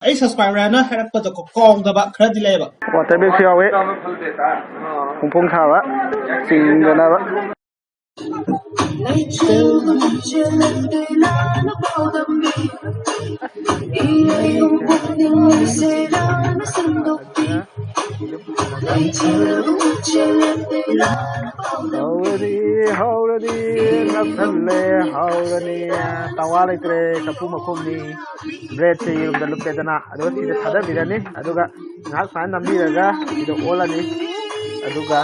ꯑꯩ ꯁꯕꯁꯀ꯭ꯔꯥꯏꯕꯔꯅ ꯍꯥꯏꯔꯛꯄꯗ ꯀꯥꯎꯗꯕ ꯈꯔꯗꯤ ꯂꯩꯌꯦꯕ ꯋꯥꯇꯔ ꯕꯦꯒꯁꯨ ꯌꯥꯎꯋꯦ ꯐꯣꯡ ꯁꯥꯕ ꯆꯤꯡꯗꯅꯕ hꯧꯔꯅꯤ ꯅꯛꯁꯜꯂꯦ ꯍꯧꯔꯅꯤ ꯇꯋꯥ ꯂꯩꯇ꯭ꯔꯦ ꯆꯐꯨ ꯃꯈꯨꯝꯅꯤ ꯕ꯭ꯔꯦꯗꯁꯦ ꯌꯦꯔꯨꯝꯗ ꯂꯨꯞꯄꯦꯗꯅ ꯑꯗꯨꯒ ꯁꯤꯗ ꯊꯥꯗꯕꯤꯔꯅꯤ ꯑꯗꯨꯒ ꯉꯥꯏꯍꯥꯛ ꯁꯨꯃꯥꯏꯅ ꯅꯝꯕꯤꯔꯒ ꯁꯤꯗ ꯑꯣꯜꯂꯅꯤ ꯑꯗꯨꯒ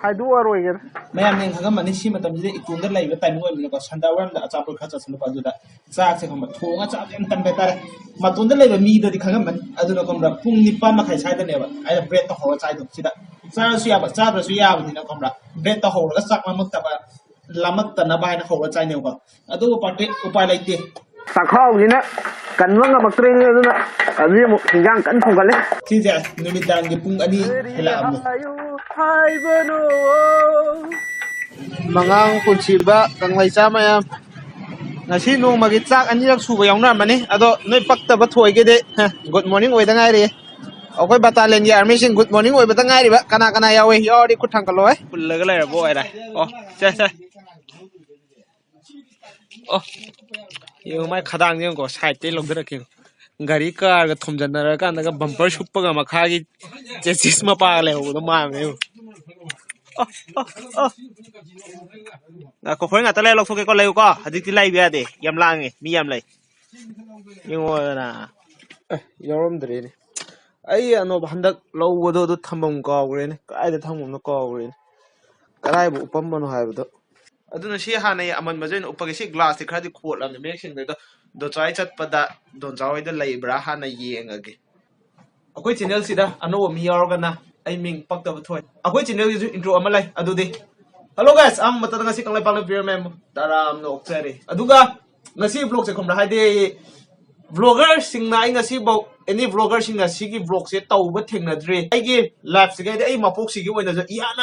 ꯍꯥꯏꯗꯣꯛꯑꯔꯣꯏꯒꯦꯗ ꯃꯌꯥꯝ ꯅꯦꯡ ꯈꯪꯉꯝꯃꯅꯤ ꯁꯤ ꯃꯇꯝꯁꯤꯗ ꯏꯇꯣꯝꯗ ꯂꯩꯕ ꯇꯥꯏꯃꯤꯡ ꯑꯣꯏꯕꯅꯤꯀꯣ ꯁꯟꯗꯥꯋꯥꯏꯔꯝꯗ ꯑꯆꯥꯄꯣꯠ ꯈꯔ ꯆꯠꯁꯤꯜꯂꯨꯀꯣ ꯑꯗꯨꯗ ꯆꯥꯛꯁꯦ ꯈꯪꯕ ꯊꯣꯡꯉ ꯆꯥꯕ ꯌꯥꯝ ꯇꯟꯕ ꯍꯥꯏꯇꯥꯔꯦ ꯃꯇꯣꯟꯗ ꯂꯩꯕ ꯃꯤꯗꯗꯤ ꯈꯪꯉꯝꯃꯅꯤ ꯑꯗꯨꯅ ꯈꯪꯕ꯭ꯔꯥ ꯄꯨꯡ 9:30 ꯁ꯭ꯋꯥꯏꯗꯅꯦꯕ ꯑꯩꯅ ꯕ꯭ꯔꯦꯗ ꯍꯧꯔ ꯆꯥꯏꯗꯣ ꯁꯤꯗ ꯆꯥꯔꯁꯨ ꯌꯥꯕ ꯆꯥꯗ꯭ꯔꯁꯨ ꯌꯥꯕꯅꯤꯅ ꯈꯪꯕ꯭ꯔꯥ ꯕ꯭ꯔꯦꯗ ꯍꯧꯔꯒ ꯆꯥꯛ ꯂꯥꯃꯛꯇꯅꯕ ꯍꯥꯏꯅ ꯍꯧꯔ ꯆꯥꯏꯅꯦꯕꯀꯣ ꯑꯗꯨꯕꯨ ꯎꯄꯥꯏ ꯂꯩꯇꯦ ꯆꯥꯛꯈꯥꯎꯁꯤꯅ ꯀꯟꯕ ꯉꯝꯃꯛꯇ꯭ꯔꯦꯅꯦ ꯑꯗꯨꯅ ꯑꯗꯨꯗꯤ ꯑꯃꯨꯛ ꯍꯤꯟꯖꯥꯡ ꯀꯟꯅ ꯊꯣꯡꯒꯠꯂꯦ ꯁꯤꯁꯦ ꯅꯨꯃꯤꯗꯥꯡꯒꯤ ꯄꯨꯡ 2 ꯍꯦꯜꯂꯛꯑꯕꯅꯤ ꯍꯥꯏꯕꯅꯣ ꯃꯉꯥꯡ ꯄꯨꯟꯁꯤꯕ ꯀꯪꯂꯩꯆꯥ ꯃꯌꯥꯝ ꯉꯁꯤ ꯅꯣꯡꯃꯒꯤ ꯆꯥꯛ 2ꯔꯛ ꯁꯨꯕ ꯌꯥꯎꯅꯔꯝꯃꯅꯤ ꯑꯗꯣ ꯅꯣꯏ ꯄꯛꯇꯕ ꯊꯣꯏꯒꯦꯗꯤ ꯒꯨꯗ ꯃꯣꯔꯅꯤꯡ ꯑꯣꯏꯗ ꯉꯥꯏꯔꯤ ꯑꯩꯈꯣꯏ ꯕꯇꯥꯂꯤꯌꯟꯒꯤ ꯑꯥꯔꯃꯤꯁꯤꯡ ꯒꯨꯗ ꯃꯣꯔꯅꯤꯡ ꯑꯣꯏꯕꯗ ꯉꯥꯏꯔꯤꯕ ꯀꯅꯥ ꯌꯥꯎꯏ ꯌꯥꯎꯔꯗꯤ ꯈꯨꯠ ꯊꯥꯡꯒꯠꯂꯣꯏ ꯄꯨꯜꯂꯒ ꯂꯩꯔꯕ ꯑꯣꯏꯔꯦ ꯁꯦ ꯌꯦꯡꯉꯣ ꯃꯥꯏ ꯈꯗꯥꯡ ꯌꯦꯡꯉꯣ ꯁꯥꯏꯗꯇꯩ ꯂꯧꯊꯔꯛꯀꯦ ꯒꯥꯔꯤ ꯀꯥꯔꯒ ꯊꯣꯝꯖꯤꯟꯅꯔꯀꯥꯟꯗꯒ ꯕꯝꯄꯔ ꯁꯨꯞꯄꯒ ꯃꯈꯥꯒꯤ ꯆꯦꯁꯤꯁ ꯃꯄꯥꯒ ꯂꯩꯍꯧꯕꯗꯣ ꯃꯥꯟꯕꯅꯦ ꯍꯣꯔꯦꯟ ꯉꯥꯛꯇ ꯂꯩꯔ ꯂꯧꯊꯣꯛꯀꯦꯀꯣ ꯂꯩꯌꯨꯀꯣ ꯍꯧꯖꯤꯛꯇꯤ ꯂꯩꯕ ꯌꯥꯗꯦ ꯌꯥꯝ ꯂꯥꯡꯉꯦ ꯃꯤ ꯌꯥꯝ ꯂꯩ ꯌꯦꯡꯉꯣꯗꯅ ꯌꯥꯎꯔꯝꯗ꯭ꯔꯦꯅꯦ ꯑꯩ ꯑꯅꯣꯞ ꯍꯟꯗꯛ ꯂꯧꯕꯗꯣ ꯑꯗꯨ ꯊꯝꯐꯝ ꯀꯥꯎꯈ꯭ꯔꯦꯅꯦ ꯀꯗꯥꯏꯗ ꯊꯝꯐꯝꯅꯣ ꯀꯥꯎꯈ꯭ꯔꯦꯅꯦ ꯀꯗꯥꯏꯕꯨ ꯎꯞꯄꯝꯕꯅꯣ ꯍꯥꯏꯕꯗꯣ ꯑꯗꯨꯅ ꯁꯤ ꯍꯥꯟꯅꯩ ꯑꯃꯟꯕꯁꯦ ꯑꯣꯏꯅ ꯎꯞꯄꯒꯦ ꯁꯤ ꯒ꯭ꯂꯥꯁꯇꯤ ꯈꯔꯗꯤ ꯈꯣꯠꯂꯕꯅꯦ ꯃꯌꯦꯛ ꯁꯦꯡꯗꯦꯗ ꯗꯣꯟꯆꯥꯏ ꯆꯠꯄꯗ ꯗꯣꯟꯆꯥ ꯍꯣꯏꯗ ꯂꯩꯕ꯭ꯔꯥ ꯍꯥꯟꯅ ꯌꯦꯡꯉꯒꯦ ꯑꯩꯈꯣꯏ ꯆꯦꯅꯦꯜꯁꯤꯗ ꯑꯅꯧꯕ ꯃꯤ ꯌꯥꯎꯔꯒꯅ ꯑꯩ ꯃꯤꯡ ꯄꯛꯇꯕ ꯊꯣꯏ ꯑꯩꯈꯣꯏ ꯆꯦꯅꯦꯜꯒꯤꯁꯨ ꯏꯟꯇ꯭ꯔꯣ ꯑꯃ ꯂꯩ ꯑꯗꯨꯗꯤ ꯍꯜꯂꯣ ꯒꯥꯏꯁ ꯑꯍꯥꯟꯕꯗ ꯉꯁꯤ ꯀꯪꯂꯩꯄꯥꯛ ꯄꯤꯔꯝꯃꯦ ꯇꯔꯥꯝꯅ ꯑꯣꯛꯆꯔꯤ ꯑꯗꯨꯒ ꯉꯁꯤ ꯕ꯭ꯂꯣꯒꯁꯦ ꯈꯪꯕ꯭ꯔꯥ ꯍꯥꯏꯗꯤ ꯕ꯭ꯂꯣꯒꯔꯁꯤꯡꯅ ꯑꯩ ꯉꯁꯤꯐꯥꯎ ꯑꯦꯅꯤ ꯕ꯭ꯂꯣꯒꯔꯁꯤꯡꯅ ꯁꯤꯒꯤ ꯕ꯭ꯂꯣꯒꯁꯦ ꯇꯧꯕ ꯊꯦꯡꯅꯗ꯭ꯔꯤ ꯑꯩꯒꯤ ꯂꯥꯏꯐꯁꯤꯒꯤ ꯍꯥꯏꯗꯤ ꯑꯩ ꯃꯄꯣꯛꯁꯤꯒꯤ ꯑꯣꯏꯅꯁꯨ ꯏꯍꯥꯟ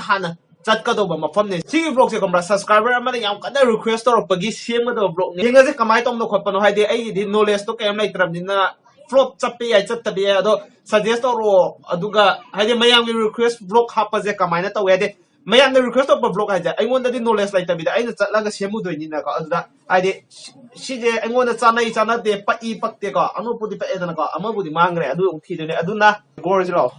ꯍꯥꯟꯅ ꯆꯠꯀꯗꯧꯕ ꯃꯐꯝꯅꯦ ꯁꯤꯒꯤ ꯕ꯭ꯂꯣꯒꯁꯦ ꯈꯪꯕ꯭ꯔꯥ ꯁꯕꯁꯀ꯭ꯔꯥꯏꯕꯔ ꯑꯃꯅ ꯌꯥꯝ ꯀꯟꯅ ꯔꯤꯀ꯭ꯋꯦꯁ ꯇꯧꯔꯛꯄꯒꯤ ꯁꯦꯝꯒꯗꯕ ꯕ꯭ꯂꯣꯒꯅꯦ ꯌꯦꯡꯉꯁꯦ ꯀꯃꯥꯏꯅ ꯇꯧꯅꯣ ꯈꯣꯠꯄꯅꯣ ꯍꯥꯏꯗꯤ ꯑꯩꯒꯤꯗꯤ ꯅꯣꯂꯦꯖꯇꯣ ꯀꯩꯝ ꯂꯩꯇ꯭ꯔꯕꯅꯤꯅ ꯐ꯭ꯂꯣꯞ ꯆꯠꯄ ꯌꯥꯏ ꯆꯠꯇꯕ ꯌꯥꯏ ꯑꯗꯣ ꯁꯖꯦꯁ ꯇꯧꯔꯛꯑꯣ ꯑꯗꯨꯒ ꯍꯥꯏꯗꯤ ꯃꯌꯥꯝꯒꯤ ꯔꯤꯀ꯭ꯋꯦꯁ ꯕ꯭ꯂꯣग ꯍꯥꯞꯄꯁꯦ ꯀꯃꯥꯏꯅ ꯇꯧꯋꯦ ꯍꯥꯏꯗꯤ ꯃꯌꯥꯝꯅ ꯔꯤꯀ꯭ꯋꯦꯁ ꯇꯧꯔꯛꯄ ꯕ꯭ꯂꯣग ꯍꯥꯏꯁꯦ ꯑꯩꯉꯣꯟꯗꯗꯤ ꯅꯣꯂꯦꯖ ꯂꯩꯇꯕꯤꯗ ꯑꯩꯅ ꯆꯠꯂꯒ ꯁꯦꯝꯃꯨꯗꯣꯏꯅꯤꯅꯀꯣ ꯑꯗꯨꯗ ꯍꯥꯏꯗꯤ ꯁꯤꯁꯦ ꯑꯩꯉꯣꯟꯗ ꯆꯥꯅꯩ ꯆꯥꯅꯗꯦ ꯄꯛꯏ ꯄꯛꯇꯦꯀꯣ ꯑꯃꯕꯨꯗꯤ ꯄꯛꯑꯦꯗꯅꯀꯣ ꯑꯃꯕꯨꯗꯤ ꯃꯥꯡꯈ꯭ꯔꯦ ꯑꯗꯨ ꯑꯃꯨꯛ ꯊꯤꯗꯣꯏꯅꯦ ꯑꯗꯨꯅ ꯒꯣꯔꯁꯤ ꯂꯥꯛꯑꯣ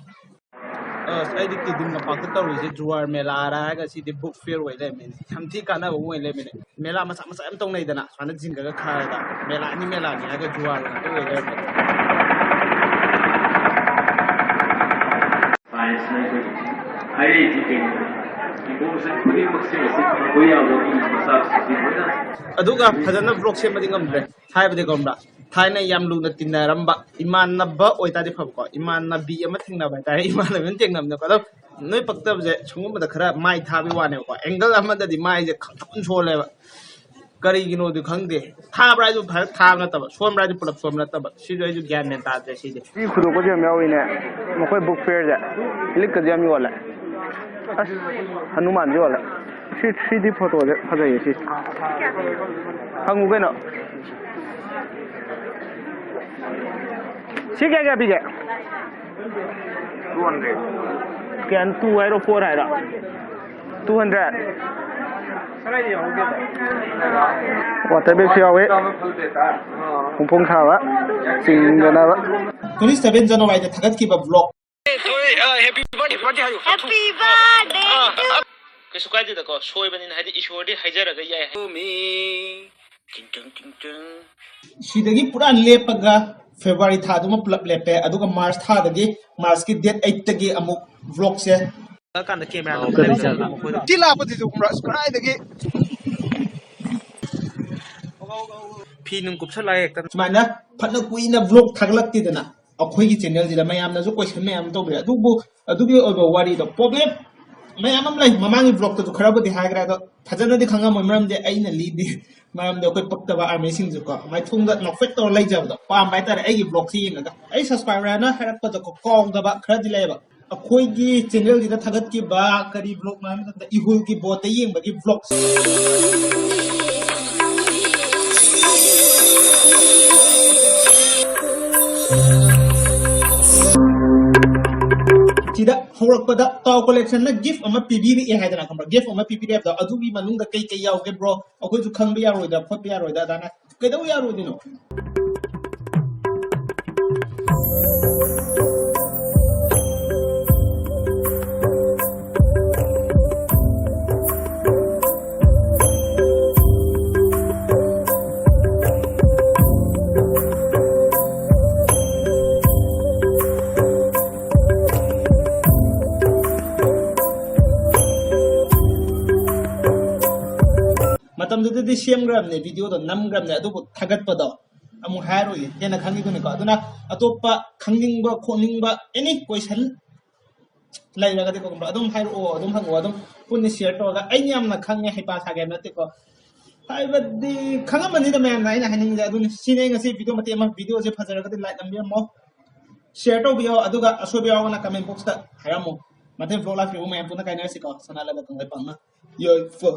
ꯑꯩꯗꯤ ꯇꯤꯗꯤꯝ ꯂꯝꯄꯥꯛꯇ ꯇꯧꯔꯤꯁꯦ ꯖꯨꯋꯥꯔ ꯃꯦꯂꯥꯔ ꯍꯥꯏꯔꯒ ꯁꯤꯗꯤ ꯕꯨꯛ ꯐꯤꯌꯔ ꯑꯣꯏ ꯂꯩꯔꯝꯃꯤꯅꯦ ꯌꯥꯝ ꯊꯤ ꯀꯥꯟꯅꯕ ꯑꯃ ꯑꯣꯏ ꯂꯩꯔꯝꯃꯤꯅꯦ ꯃꯦꯂꯥ ꯃꯆꯥ ꯌꯥꯝ ꯇꯧꯅꯩꯗꯅ ꯁꯨꯃꯥꯏꯅ ꯖꯤꯡꯒꯒ ꯈꯥꯔꯒ ꯃꯦꯂꯥꯅꯤ ꯍꯥꯏꯔꯒ ꯖꯨꯋꯥꯔ ꯉꯥꯛꯇ ꯑꯣꯏ ꯂꯩꯔꯝꯃꯦ ꯑꯗꯨꯒ ꯐꯖꯅ ꯕ꯭ꯂꯣꯛ ꯁꯦꯝꯕꯗꯤ ꯉꯝꯗ꯭ꯔꯦ ꯍꯥꯏꯕꯗꯤ ꯈꯪꯕ꯭ꯔꯥ ꯊꯥꯏꯅ ꯌꯥꯝ ꯂꯨꯅ ꯇꯤꯟꯅꯔꯝꯕ ꯏꯃꯥꯟꯅꯕ ꯑꯣꯏꯇꯥꯔꯗꯤ ꯐꯕꯀꯣ ꯏꯃꯥꯟꯅꯕꯤ ꯑꯃ ꯊꯦꯡꯅꯕ ꯍꯥꯏꯇꯥꯔꯦ ꯏꯃꯥꯟꯅꯕꯤ ꯑꯃ ꯊꯦꯡꯅꯕꯅꯦꯀꯣ ꯑꯗꯣ ꯅꯣꯏ ꯄꯛꯇꯕꯁꯦ ꯁꯨꯒꯨꯝꯕꯗ ꯈꯔ ꯃꯥꯏ ꯊꯥꯕꯒꯤ ꯋꯥꯅꯦꯕꯀꯣ ꯑꯦꯡꯒꯜ ꯑꯃꯗꯗꯤ ꯃꯥꯏꯁꯦ ꯈꯪꯊꯣꯛ ꯁꯣꯜꯂꯦꯕ ꯀꯔꯤꯒꯤꯅꯣꯗꯤ ꯈꯪꯗꯦ ꯊꯥꯕ꯭ꯔꯥ ꯍꯥꯏꯗꯨ ꯐꯔꯛ ꯊꯥꯕ ꯅꯠꯇꯕ ꯁꯣꯟꯕ꯭ꯔꯥ ꯍꯥꯏꯗꯨ ꯄꯨꯂꯞ ꯁꯣꯟꯕ ꯅꯠꯇꯕ ꯁꯤꯁꯨ ꯑꯩꯁꯨ ꯒ꯭ꯌꯥꯟ ꯃꯦꯟ ꯇꯥꯗ꯭ꯔꯦ ꯁꯤꯗꯤ ꯁꯤ ꯈꯨꯗꯣꯛꯄꯁꯨ ꯌꯥꯝ ꯌꯥꯎꯏꯅꯦ ꯃꯈꯣꯏ ꯕꯨꯛ ꯐꯤꯌꯔꯁꯦ ꯂꯤꯛꯀꯁꯨ ꯌꯥꯝ ꯌꯣꯜꯂꯦ ꯑꯁ ꯍꯅꯨꯃꯥꯟꯁꯨ ꯌꯣꯜꯂꯦ ꯁꯤꯗꯤ ꯐꯣꯇꯣꯁꯦ ꯐꯖꯩꯌꯦ ꯁꯤ ꯍꯪꯉꯨ ꯀꯩꯅꯣ ꯁꯤ ꯀꯌꯥ ꯄꯤꯒꯦ 200 ꯀꯌꯥ 2 ꯍꯥꯏꯔꯣ 4 ꯍꯥꯏꯔꯣ 200 ꯋꯥꯇꯔ ꯕꯦꯒꯁꯨ ꯌꯥꯎꯋꯦ ꯐꯣꯡ ꯁꯥꯕ ꯆꯤꯡꯗꯅꯕ 27 ꯖꯅꯋꯥꯔꯤꯗ ꯊꯥꯒꯠꯈꯤꯕ ꯕ꯭ꯂꯣग Happy birthday happy birthday kaisu kaidedako soibanina haidi ishordi haijaraga yai mi ꯁꯤꯗꯒꯤ ꯄꯨꯔꯥ ꯂꯦꯞꯄꯒ ꯐꯦꯕ꯭ꯔꯨꯋꯥꯔꯤ ꯊꯥꯗꯨꯃ ꯄꯨꯂꯞ ꯂꯦꯞꯄꯦ ꯑꯗꯨꯒ ꯃꯥꯔꯆ ꯊꯥꯗꯒꯤ ꯃꯥꯔꯆꯀꯤ ꯗꯦꯠ 8ꯇꯒꯤ ꯑꯃꯨꯛ ꯚ꯭ꯂꯣꯒꯁꯦ ꯀꯥꯟꯗ ꯀꯦꯃꯦꯔꯥ ꯁꯤ ꯂꯥꯛꯄꯗꯨꯁꯨ ꯀꯗꯥꯏꯗꯒꯤ ꯐꯤ ꯅꯨꯡ ꯀꯨꯞꯁꯜꯂꯒ ꯍꯦꯛꯇ ꯁꯨꯃꯥꯏꯅ ꯐꯅ ꯀꯨꯏꯅ ꯚ꯭ꯂꯣꯒ ꯊꯥꯒꯠꯂꯛꯇꯦꯗꯅ ꯑꯩꯈꯣꯏꯒꯤ ꯆꯦꯅꯦꯜꯁꯤꯗ ꯃꯌꯥꯝꯅꯁꯨ ꯀꯣꯏꯁꯟ ꯃꯌꯥꯝ ꯇꯧꯕꯤꯔꯦ ꯑꯗꯨꯕꯨ ꯑꯗꯨꯒꯤ ꯑꯣꯏꯕ ꯋꯥꯔꯤꯗꯣ ꯄ꯭ꯔꯣꯕ꯭ꯂꯦꯝ ꯃꯌꯥꯝ ꯑꯃ ꯂꯩ ꯃꯃꯥꯡꯒꯤ ꯕ꯭ꯂꯣꯒꯇꯁꯨ ꯈꯔꯕꯨꯗꯤ ꯍꯥꯏꯈ꯭ꯔꯦ ꯑꯗꯣ ꯐꯖꯅꯗꯤ ꯈꯪꯉꯝꯃꯣꯏ ꯃꯔꯝꯗꯤ ꯑꯩꯅ ꯂꯤꯗꯦ ꯃꯔꯝꯗꯤ ꯑꯩꯈꯣꯏ ꯄꯛꯇꯕ ꯑꯥꯔꯃꯤꯁꯤꯡꯁꯨꯀꯣ ꯃꯥꯏꯊꯣꯡꯗ ꯅꯣꯛꯐꯦꯠ ꯇꯧꯔ ꯂꯩꯖꯕꯗꯣ ꯄꯥꯝꯕ ꯍꯥꯏꯇꯥꯔꯦ ꯑꯩꯒꯤ ꯕ꯭ꯂꯣꯒꯁꯤ ꯌꯦꯡꯉꯒ ꯑꯩ ꯁꯕꯁꯀ꯭ꯔꯥꯏꯕꯔꯅ ꯍꯥꯏꯔꯛꯄꯗ ꯀꯥꯎꯗꯕ ꯈꯔꯗꯤ ꯂꯩꯌꯦꯕ ꯑꯩꯈꯣꯏꯒꯤ ꯆꯦꯅꯦꯜꯁꯤꯗ ꯊꯥꯒꯠꯈꯤꯕ ꯀꯔꯤ ꯕ꯭ꯂꯣꯒ ꯍꯥꯏꯕ ꯃꯇꯝꯗ ꯏꯍꯨꯜꯒꯤ ꯕꯣꯠꯇ ꯌꯦꯡꯕꯒꯤ blog Tidak horok pada tahu collection na gift ama PBB hai dana kambra gift ama PBB da adu bi manung da kai yaw ke bro akoi ju khang bi ya roi da phot bi ya roi da dana kai dau ya roi dino ꯃꯇꯝꯗꯨꯗꯗꯤ ꯁꯦꯝꯒ꯭ꯔꯕꯅꯦ ꯚꯤꯗꯤꯑꯣꯗꯣ ꯅꯝꯒ꯭ꯔꯕꯅꯦ ꯑꯗꯨꯕꯨ ꯊꯥꯒꯠꯄꯗꯣ ꯑꯃꯨꯛ ꯍꯥꯏꯔꯣꯏꯌꯦ ꯍꯦꯟꯅ ꯈꯪꯉꯤꯗꯨꯅꯤꯀꯣ ꯑꯗꯨꯅ ꯑꯇꯣꯞꯄ ꯈꯪꯅꯤꯡꯕ ꯈꯣꯠꯅꯤꯡꯕ ꯑꯦꯅꯤ ꯀꯣꯏꯁꯟ ꯂꯩꯔꯒꯗꯤ ꯀꯣ ꯑꯗꯨꯝ ꯍꯥꯏꯔꯛꯑꯣ ꯑꯗꯨꯝ ꯍꯪꯉꯛꯑꯣ ꯑꯗꯨꯝ ꯄꯨꯟꯅ ꯁꯤꯌꯔ ꯇꯧꯔꯒ ꯑꯩꯅ ꯌꯥꯝꯅ ꯈꯪꯉꯦ ꯍꯩꯄꯥ ꯁꯥꯒꯦ ꯍꯥꯏꯕ ꯅꯠꯇꯦꯀꯣ ꯍꯥꯏꯕꯗꯤ ꯈꯪꯉꯝꯃꯅꯤꯗ ꯃꯌꯥꯝꯅ ꯑꯩꯅ ꯍꯥꯏꯅꯤꯡꯉꯤꯁꯦ ꯑꯗꯨꯅꯤ ꯁꯤꯅꯦ ꯉꯁꯤ ꯚꯤꯗꯤꯑꯣ ꯃꯇꯦꯛ ꯑꯃ ꯚꯤꯗꯤꯑꯣꯁꯦ ꯐꯖꯔꯒꯗꯤ ꯂꯥꯏꯛ ꯅꯝꯕꯤꯔꯝꯃꯣ ꯁꯤꯌꯔ ꯇꯧꯕꯤꯌꯣ ꯑꯗꯨꯒ ꯑꯁꯣꯏꯕ ꯌꯥꯎꯔꯒꯅ ꯀꯃꯦꯟ ꯕꯣꯛꯁꯇ ꯍꯥꯏꯔꯝꯃꯣ ꯃꯊꯪ ꯚ꯭ꯂꯣഗ് ꯂꯥꯛꯄꯤꯕ ꯃꯌꯥꯝ ꯄꯨꯟꯅ ꯀꯥꯏꯅꯔꯁꯤꯀꯣ ꯁꯅꯥ ꯂꯩꯕꯥꯛ ꯀꯪꯂꯩꯄꯥꯛꯅ ꯌꯥꯏꯐ